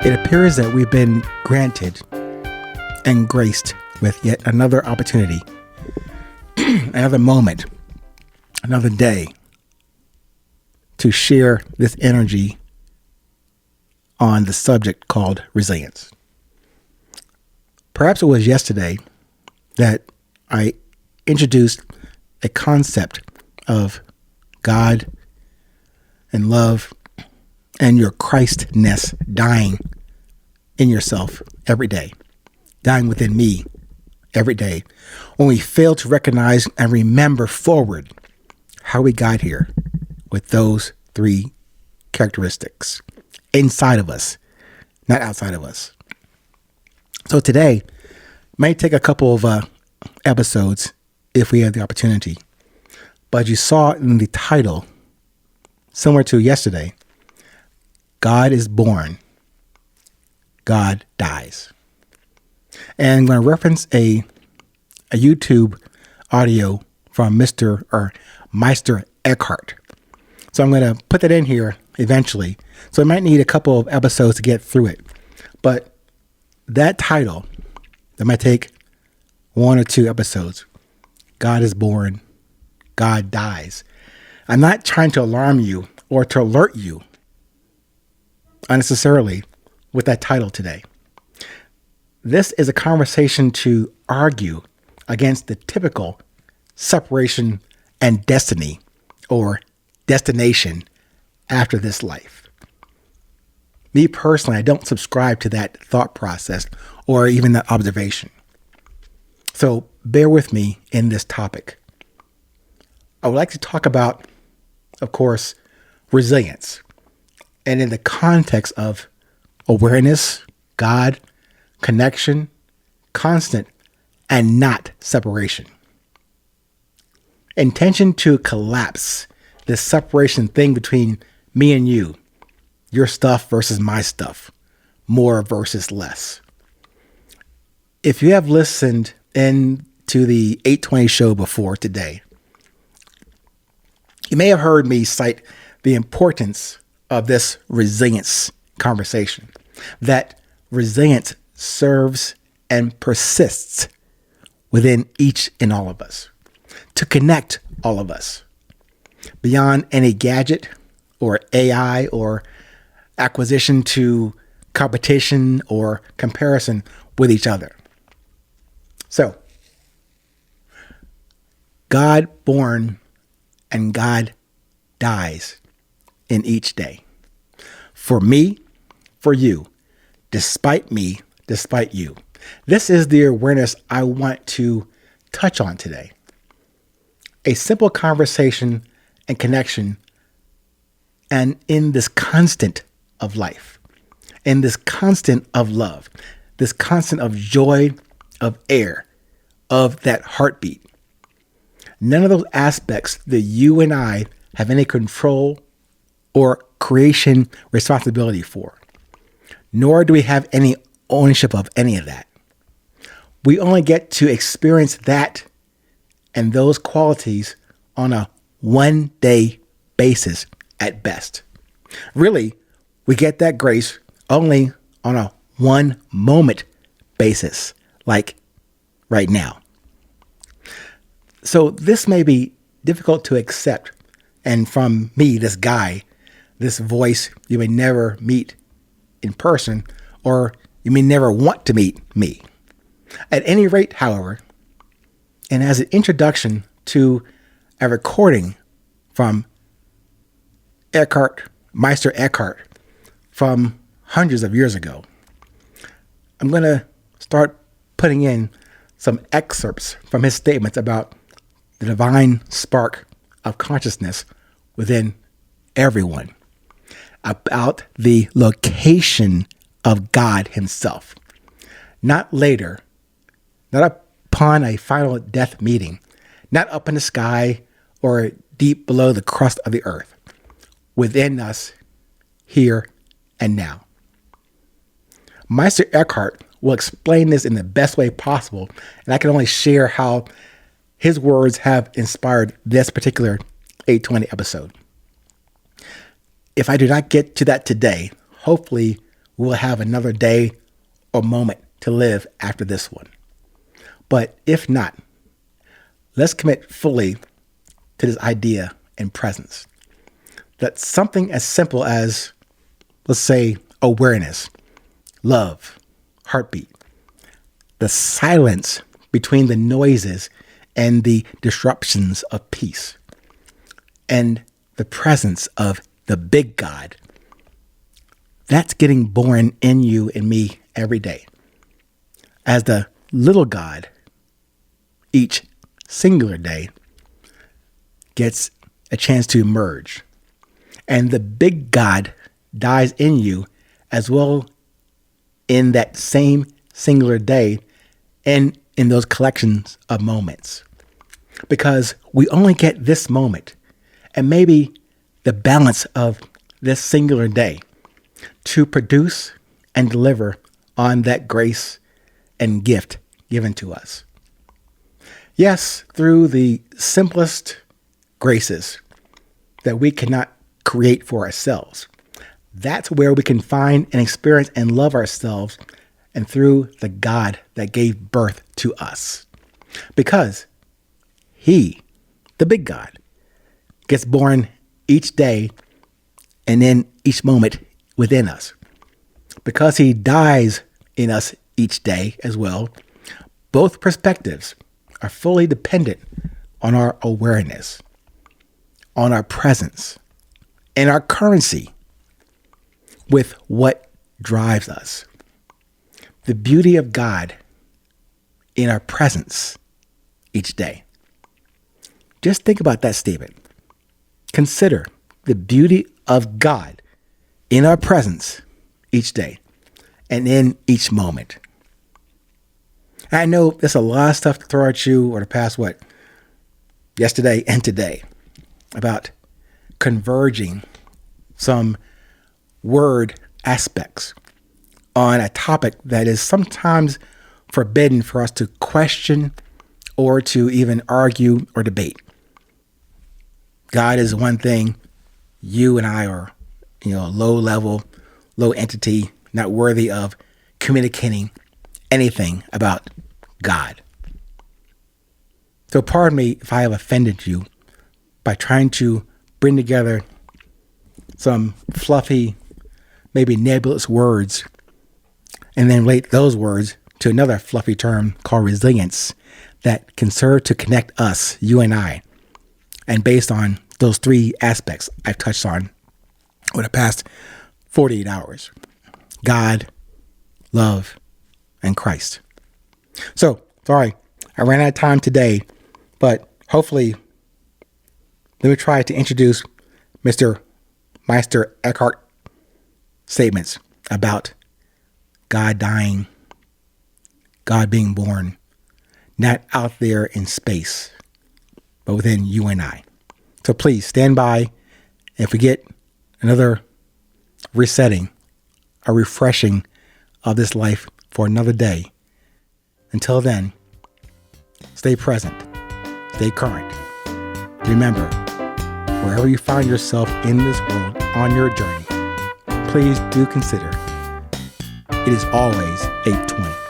It appears that we've been granted and graced with yet another opportunity, another moment, another day to share this energy on the subject called resilience. Perhaps it was yesterday that I introduced a concept of God and love and your Christness dying in yourself every day, dying within me every day. When we fail to recognize and remember forward how we got here with those three characteristics inside of us, not outside of us. So today may take a couple of episodes if we have the opportunity. But you saw in the title, similar to yesterday, God is born, God dies. And I'm going to reference a YouTube audio from Meister Eckhart. So I'm going to put that in here eventually. So I might need a couple of episodes to get through it. But that title, that might take one or two episodes. God is born, God dies. I'm not trying to alarm you or to alert you unnecessarily with that title today. This is a conversation to argue against the typical separation and destiny or destination after this life. Me personally, I don't subscribe to that thought process or even that observation. So bear with me in this topic. I would like to talk about, of course, resilience. And in the context of awareness, God, connection, constant, and not separation. Intention to collapse this separation thing between me and you, your stuff versus my stuff, more versus less. If you have listened into the 820 show before today, you may have heard me cite the importance of this resilience conversation, that resilience serves and persists within each and all of us, to connect all of us beyond any gadget or AI or acquisition to competition or comparison with each other. So, God born and God dies in each day. For me, for you, despite me, despite you. This is the awareness I want to touch on today. A simple conversation and connection, and in this constant of life, in this constant of love, this constant of joy, of air, of that heartbeat. None of those aspects that you and I have any control or creation responsibility for, nor do we have any ownership of any of that. We only get to experience that and those qualities on a one-day basis at best. Really, we get that grace only on a one-moment basis, like right now. So this may be difficult to accept. And from me, this guy, this voice you may never meet in person, or you may never want to meet me. At any rate, however, and as an introduction to a recording from Meister Eckhart from hundreds of years ago, I'm going to start putting in some excerpts from his statements about the divine spark of consciousness within everyone, about the location of God himself, not later, not upon a final death meeting, not up in the sky or deep below the crust of the earth, within us, here and now. Meister Eckhart will explain this in the best way possible, and I can only share how his words have inspired this particular 820 episode. If I do not get to that today, hopefully we'll have another day or moment to live after this one. But if not, let's commit fully to this idea and presence. That something as simple as, let's say, awareness, love, heartbeat, the silence between the noises and the disruptions of peace, and the presence of the big God, that's getting born in you and me every day. As the little God, each singular day, gets a chance to emerge. And the big God dies in you as well in that same singular day and in those collections of moments. Because we only get this moment and maybe the balance of this singular day to produce and deliver on that grace and gift given to us. Yes, through the simplest graces that we cannot create for ourselves. That's where we can find and experience and love ourselves, and through the God that gave birth to us. Because He, the big God, gets born each day and in each moment within us. Because He dies in us each day as well, both perspectives are fully dependent on our awareness, on our presence, and our currency with what drives us. The beauty of God in our presence each day. Just think about that statement. Consider the beauty of God in our presence each day and in each moment. I know there's a lot of stuff to throw at you over the past, yesterday and today, about converging some word aspects on a topic that is sometimes forbidden for us to question or to even argue or debate. God is one thing. You and I are, low level, low entity, not worthy of communicating anything about God. So pardon me if I have offended you by trying to bring together some fluffy, maybe nebulous words, and then relate those words to another fluffy term called resilience that can serve to connect us, you and I. And based on those three aspects I've touched on over the past 48 hours: God, love, and Christ. So, sorry, I ran out of time today, but hopefully, let me try to introduce Mr. Meister Eckhart's statements about God dying, God being born, not out there in space, but within you and I. So please stand by. If we get another resetting, a refreshing of this life for another day, until then, stay present, stay current. Remember, wherever you find yourself in this world on your journey, please do consider it is always 8:20.